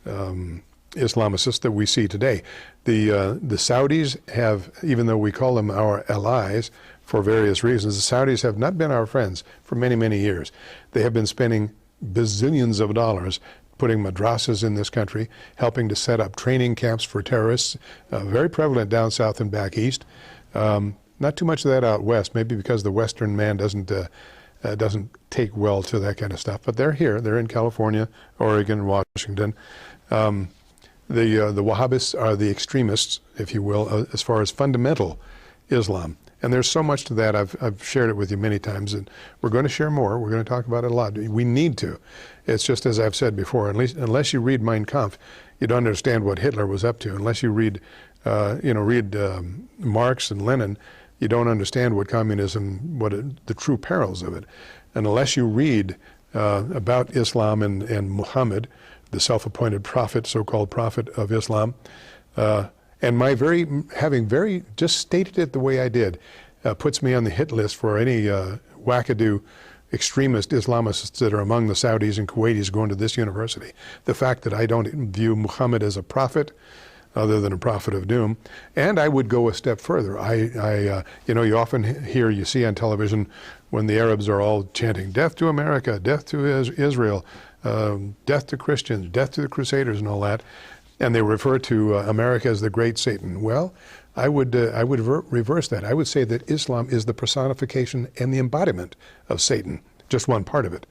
Islamicists that we see today. The Saudis have, even though we call them our allies for various reasons, the Saudis have not been our friends for many, many years. They have been spending bazillions of dollars putting madrasas in this country, helping to set up training camps for terrorists, very prevalent down south and back east. Not too much of that out west, maybe because the Western man doesn't take well to that kind of stuff. But they're here. They're in California, Oregon, Washington. The Wahhabists are the extremists, if you will, as far as fundamental Islam. And there's so much to that. I've shared it with you many times, and we're going to share more. We're going to talk about it a lot. We need to. It's just as I've said before, unless you read Mein Kampf, you don't understand what Hitler was up to. Unless you read Marx and Lenin, you don't understand what communism, the true perils of it. And unless you read about Islam and Muhammad, the self-appointed prophet, so-called prophet of Islam. And my just stated it the way I did, puts me on the hit list for any wackadoo extremist Islamists that are among the Saudis and Kuwaitis going to this university. The fact that I don't view Muhammad as a prophet, other than a prophet of doom. And I would go a step further. You often you see on television when the Arabs are all chanting, death to America, death to Israel, death to Christians, death to the Crusaders and all that. And they refer to America as the great Satan. Well, I would reverse that. I would say that Islam is the personification and the embodiment of Satan, just one part of it.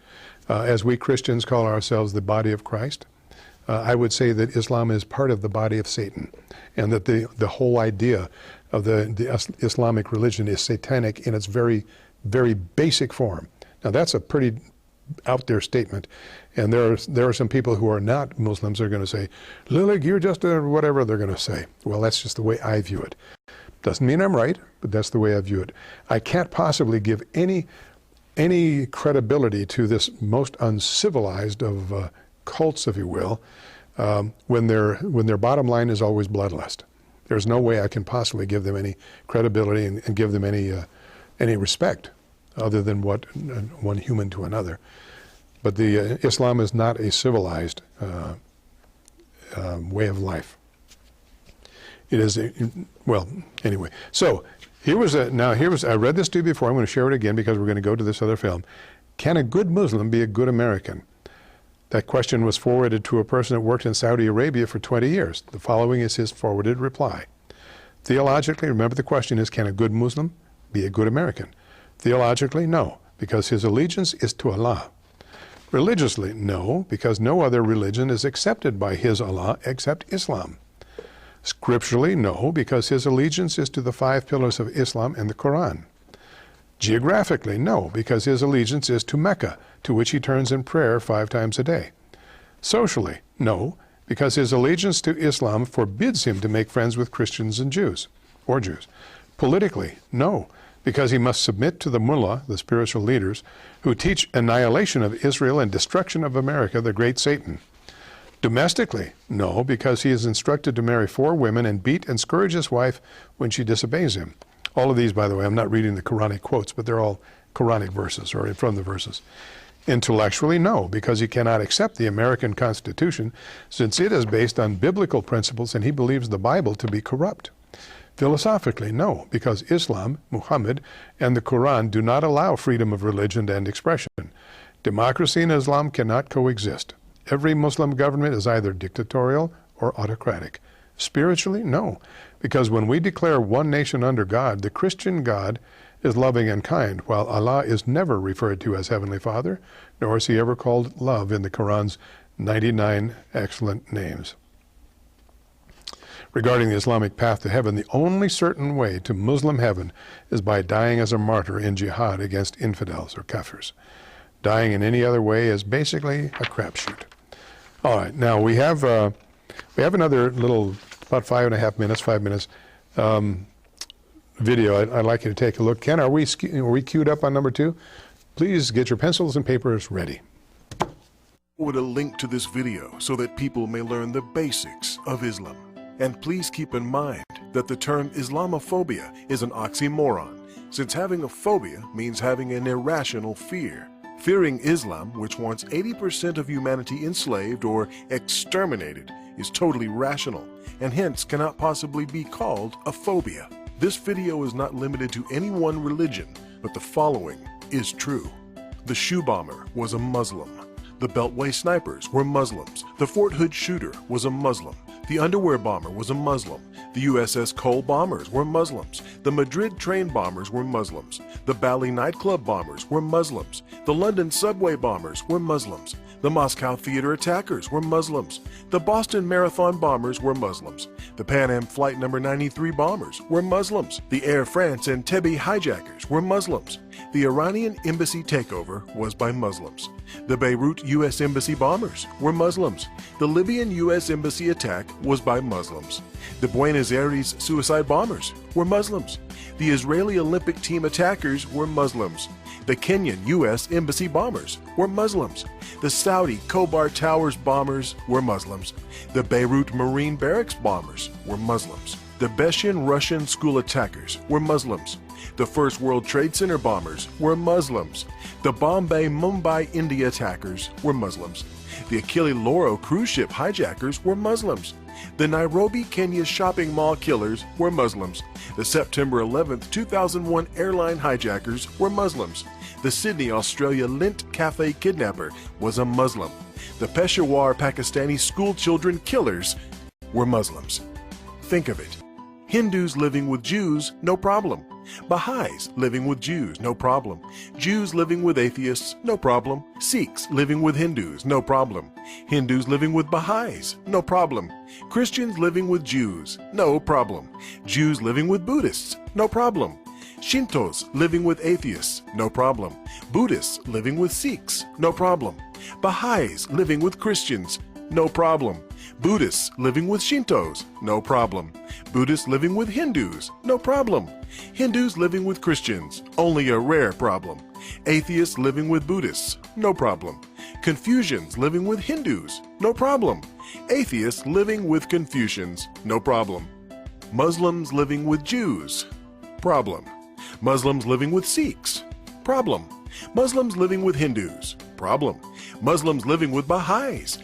As we Christians call ourselves the body of Christ, I would say that Islam is part of the body of Satan, and that the whole idea of the Islamic religion is satanic in its very, very basic form. Now that's a pretty out there statement, and there are some people who are not Muslims who are going to say, Lillig, you're just a whatever they're going to say. Well, that's just the way I view it. Doesn't mean I'm right, but that's the way I view it. I can't possibly give any credibility to this most uncivilized of cults, if you will, when their bottom line is always bloodlust. There's no way I can possibly give them any credibility and give them any respect other than what one human to another. But Islam is not a civilized way of life. It is well, anyway. So I read this to you before. I'm going to share it again because we're going to go to this other film. Can a good Muslim be a good American? That question was forwarded to a person that worked in Saudi Arabia for 20 years. The following is his forwarded reply. Theologically, remember the question is, can a good Muslim be a good American? Theologically, no, because his allegiance is to Allah. Religiously, no, because no other religion is accepted by his Allah except Islam. Scripturally, no, because his allegiance is to the 5 pillars of Islam and the Quran. Geographically, no, because his allegiance is to Mecca, to which he turns in prayer 5 times a day. Socially, no, because his allegiance to Islam forbids him to make friends with Christians and Jews. Politically, no, because he must submit to the mullah, the spiritual leaders, who teach annihilation of Israel and destruction of America, the great Satan. Domestically, no, because he is instructed to marry 4 women and beat and scourge his wife when she disobeys him. All of these, by the way, I'm not reading the Quranic quotes, but they're all Quranic verses, or from the verses. Intellectually, no, because he cannot accept the American Constitution, since it is based on biblical principles and he believes the Bible to be corrupt. Philosophically, no, because Islam, Muhammad, and the Quran do not allow freedom of religion and expression. Democracy and Islam cannot coexist. Every Muslim government is either dictatorial or autocratic. Spiritually, no, because when we declare one nation under God, the Christian God is loving and kind, while Allah is never referred to as Heavenly Father, nor is he ever called love in the Quran's 99 excellent names. Regarding the Islamic path to heaven, the only certain way to Muslim heaven is by dying as a martyr in jihad against infidels or kafirs. Dying in any other way is basically a crapshoot. All right, now we have another little, about 5 minutes video. I'd like you to take a look. Ken, are we queued up on number 2? Please get your pencils and papers ready. Forward a link to this video so that people may learn the basics of Islam. And please keep in mind that the term Islamophobia is an oxymoron, since having a phobia means having an irrational fear. Fearing Islam, which wants 80% of humanity enslaved or exterminated, is totally rational, and hence cannot possibly be called a phobia. This video is not limited to any one religion, but the following is true. The shoe bomber was a Muslim. The Beltway snipers were Muslims. The Fort Hood shooter was a Muslim. The underwear bomber was a Muslim. The USS Cole bombers were Muslims. The Madrid train bombers were Muslims. The Bali nightclub bombers were Muslims. The London subway bombers were Muslims. The Moscow theater attackers were Muslims. The Boston Marathon bombers were Muslims. The Pan Am Flight number 93 bombers were Muslims. The Air France and Entebbe hijackers were Muslims. The Iranian embassy takeover was by Muslims. The Beirut U.S. Embassy bombers were Muslims. The Libyan U.S. Embassy attack was by Muslims. The Buenos Aires suicide bombers were Muslims. The Israeli Olympic team attackers were Muslims. The Kenyan U.S. Embassy bombers were Muslims. The Saudi Khobar Towers bombers were Muslims. The Beirut Marine Barracks bombers were Muslims. The Beshan Russian school attackers were Muslims. The First World Trade Center bombers were Muslims. The Bombay Mumbai India attackers were Muslims. The Achille Lauro cruise ship hijackers were Muslims. The Nairobi, Kenya shopping mall killers were Muslims. The September 11, 2001 airline hijackers were Muslims. The Sydney, Australia Lint Cafe kidnapper was a Muslim. The Peshawar Pakistani school children killers were Muslims. Think of it. Hindus living with Jews, no problem. Baha'is living with Jews, no problem. Jews living with atheists, no problem. Sikhs living with Hindus, no problem. Hindus living with Baha'is, no problem. Christians living with Jews, no problem. Jews living with Buddhists, no problem. Shintos living with atheists, no problem. Buddhists living with Sikhs, no problem. Baha'is living with Christians, no problem. Buddhists living with Shintos, no problem. Buddhists living with Hindus, no problem. Hindus living with Christians, only a rare problem. Atheists living with Buddhists, no problem. Confucians living with Hindus, no problem. Atheists living with Confucians, no problem. Muslims living with Jews, problem. Muslims living with Sikhs, problem. Muslims living with Hindus, problem. Muslims living with Baha'is,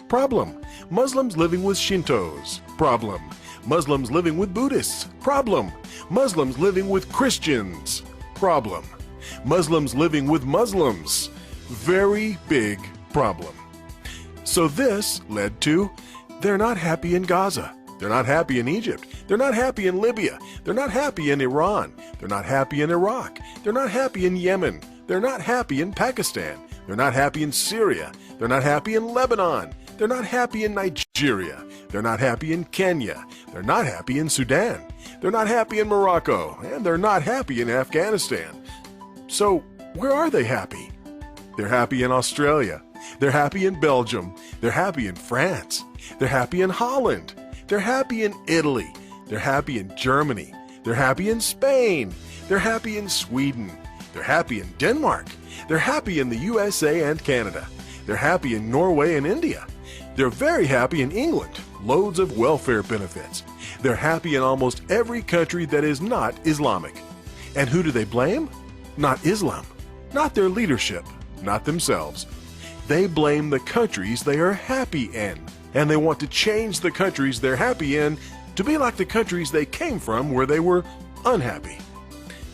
problem. Muslims living with Shintos, problem. Muslims living with Buddhists, problem. Muslims living with Christians, problem. Muslims living with Muslims, very big problem. So this led to, they're not happy in Gaza. They're not happy in Egypt. They're not happy in Libya. They're not happy in Iran. They're not happy in Iraq. They're not happy in Yemen. They're not happy in Pakistan. They're not happy in Syria. They're not happy in Lebanon. They're not happy in Nigeria. They're not happy in Kenya. They're not happy in Sudan. They're not happy in Morocco. And they're not happy in Afghanistan. So where are they happy? They're happy in Australia. They're happy in Belgium. They're happy in France. They're happy in Holland. They're happy in Italy. They're happy in Germany. They're happy in Spain. They're happy in Sweden. They're happy in Denmark. They're happy in the USA and Canada. They're happy in Norway and India. They're very happy in England. Loads of welfare benefits. They're happy in almost every country that is not Islamic. And who do they blame? Not Islam. Not their leadership. Not themselves. They blame the countries they are happy in. And they want to change the countries they're happy in to be like the countries they came from where they were unhappy.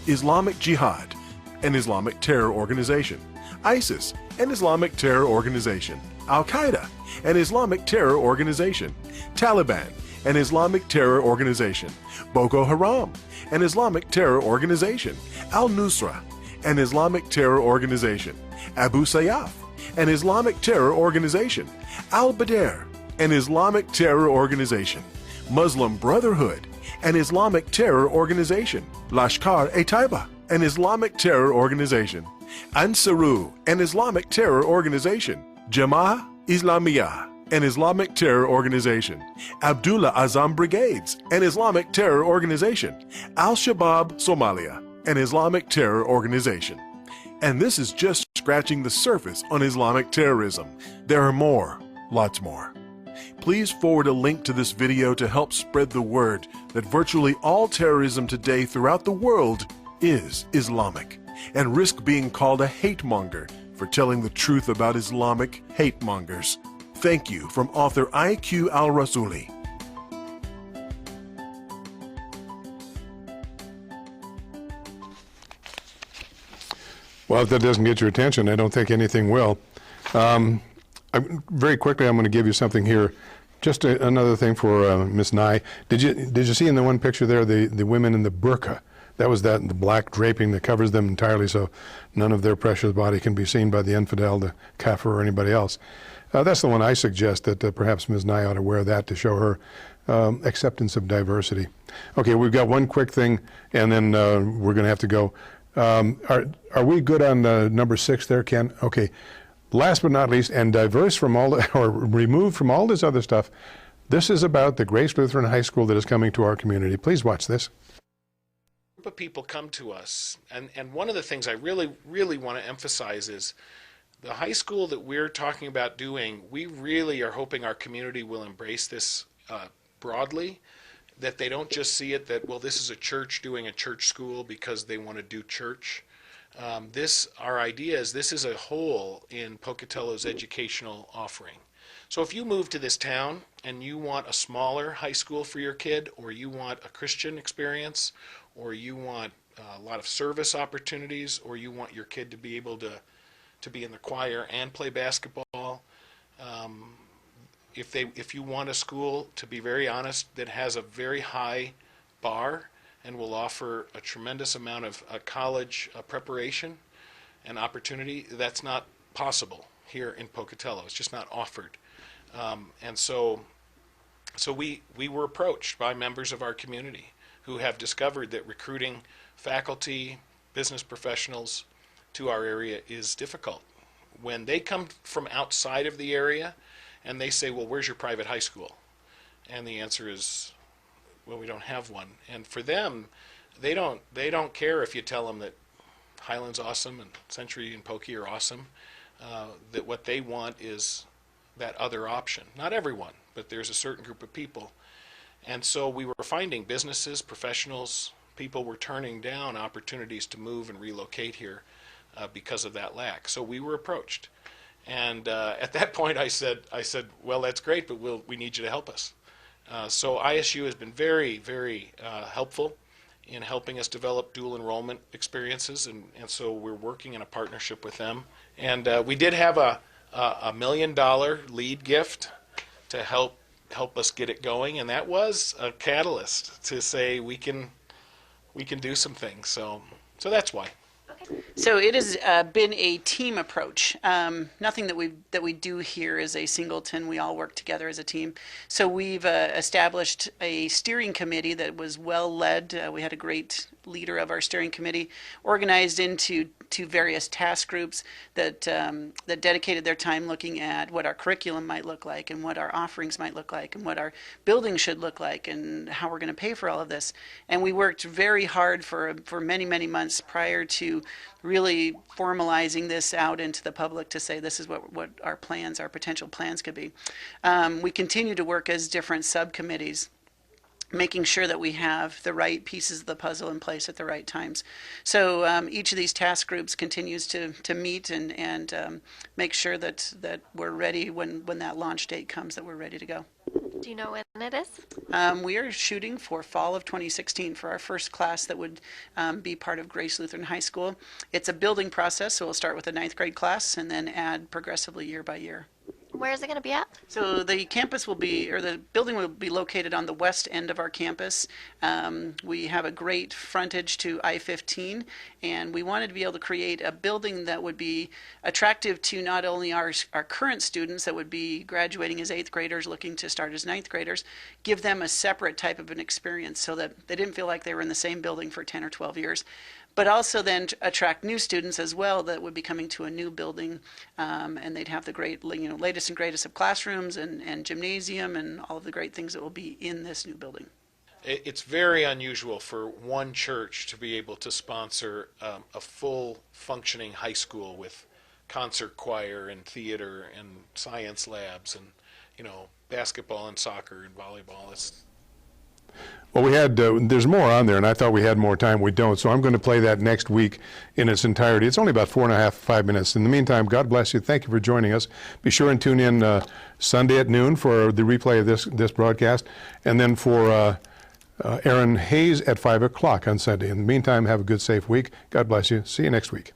Islamic Jihad, an Islamic terror organization. ISIS, an Islamic terror organization. Al-Qaeda, an Islamic terror organization. Taliban, an Islamic terror organization. Boko Haram, an Islamic terror organization. Al-Nusra, an Islamic terror organization. Abu Sayyaf, an Islamic terror organization. Al-Badr, an Islamic terror organization. Muslim Brotherhood, an Islamic terror organization. Lashkar-e-Taiba, an Islamic terror organization. Ansaru, an Islamic terror organization. Jama'ah Islamiyah, an Islamic terror organization. Abdullah Azam Brigades, an Islamic terror organization. Al-Shabaab Somalia, an Islamic terror organization. And this is just scratching the surface on Islamic terrorism. There are more, lots more. Please forward a link to this video to help spread the word that virtually all terrorism today throughout the world is Islamic, and risk being called a hate monger for telling the truth about Islamic hate mongers. Thank you from author IQ Al-Rasuli. Well, if that doesn't get your attention, I don't think anything will. Very quickly, I'm going to give you something here. Just another thing for Ms. Nye. Did you see in the one picture there the women in the burqa? That was the black draping that covers them entirely, so none of their precious body can be seen by the infidel, the kafir, or anybody else. That's the one I suggest that perhaps Ms. Nye ought to wear that to show her acceptance of diversity. Okay, we've got one quick thing, and then we're going to have to go. Are we good on number 6 there, Ken? Okay. Last but not least, and diverse from all, or removed from all this other stuff, this is about the Grace Lutheran High School that is coming to our community. Please watch this. A group of people come to us, and one of the things I really want to emphasize is the high school that we're talking about doing, we really are hoping our community will embrace this broadly, that they don't just see it that, well, this is a church doing a church school because they want to do church. Our idea is this is a hole in Pocatello's educational offering. So if you move to this town and you want a smaller high school for your kid, or you want a Christian experience, or you want a lot of service opportunities, or you want your kid to be able to be in the choir and play basketball, if you want a school, to be very honest, that has a very high bar and will offer a tremendous amount of college preparation and opportunity, that's not possible here in Pocatello. It's just not offered. And so we were approached by members of our community who have discovered that recruiting faculty, business professionals to our area is difficult. When they come from outside of the area and they say, well, where's your private high school? And the answer is, well, we don't have one. And for them, they don't care if you tell them that Highland's awesome and Century and Pokey are awesome. That what they want is that other option. Not everyone, but there's a certain group of people. And so we were finding businesses, professionals, people were turning down opportunities to move and relocate here because of that lack. So we were approached. And at that point I said, well, that's great, but we need you to help us. So ISU has been very, very helpful in helping us develop dual enrollment experiences, and so we're working in a partnership with them. And we did have a $1 million lead gift to help us get it going, and that was a catalyst to say we can do some things. So that's why. So it has been a team approach. Nothing that we do here is a singleton. We all work together as a team. So we've established a steering committee that was well led. We had a great leader of our steering committee, organized into various task groups that dedicated their time looking at what our curriculum might look like, and what our offerings might look like, and what our building should look like, and how we're going to pay for all of this. And we worked very hard for many months prior to really formalizing this out into the public to say this is what our plans, our potential plans could be. We continue to work as different subcommittees, making sure that we have the right pieces of the puzzle in place at the right times. So each of these task groups continues to meet and make sure that we're ready when that launch date comes, that we're ready to go. Do you know when it is? We are shooting for fall of 2016 for our first class that would be part of Grace Lutheran High School. It's a building process, so we'll start with a 9th grade class and then add progressively year by year. Where is it going to be at? So the campus will be, or the building will be located on the west end of our campus. We have a great frontage to I-15, and we wanted to be able to create a building that would be attractive to not only our current students that would be graduating as 8th graders looking to start as 9th graders, give them a separate type of an experience so that they didn't feel like they were in the same building for 10 or 12 years. But also then attract new students as well that would be coming to a new building, and they'd have the great, latest and greatest of classrooms and gymnasium and all of the great things that will be in this new building. It's very unusual for one church to be able to sponsor a full functioning high school with concert choir and theater and science labs and basketball and soccer and volleyball. Well, we had, there's more on there, and I thought we had more time. We don't, so I'm going to play that next week in its entirety. It's only about 5 minutes. In the meantime, God bless you. Thank you for joining us. Be sure and tune in Sunday at noon for the replay of this broadcast, and then for Aaron Hayes at 5 o'clock on Sunday. In the meantime, have a good, safe week. God bless you. See you next week.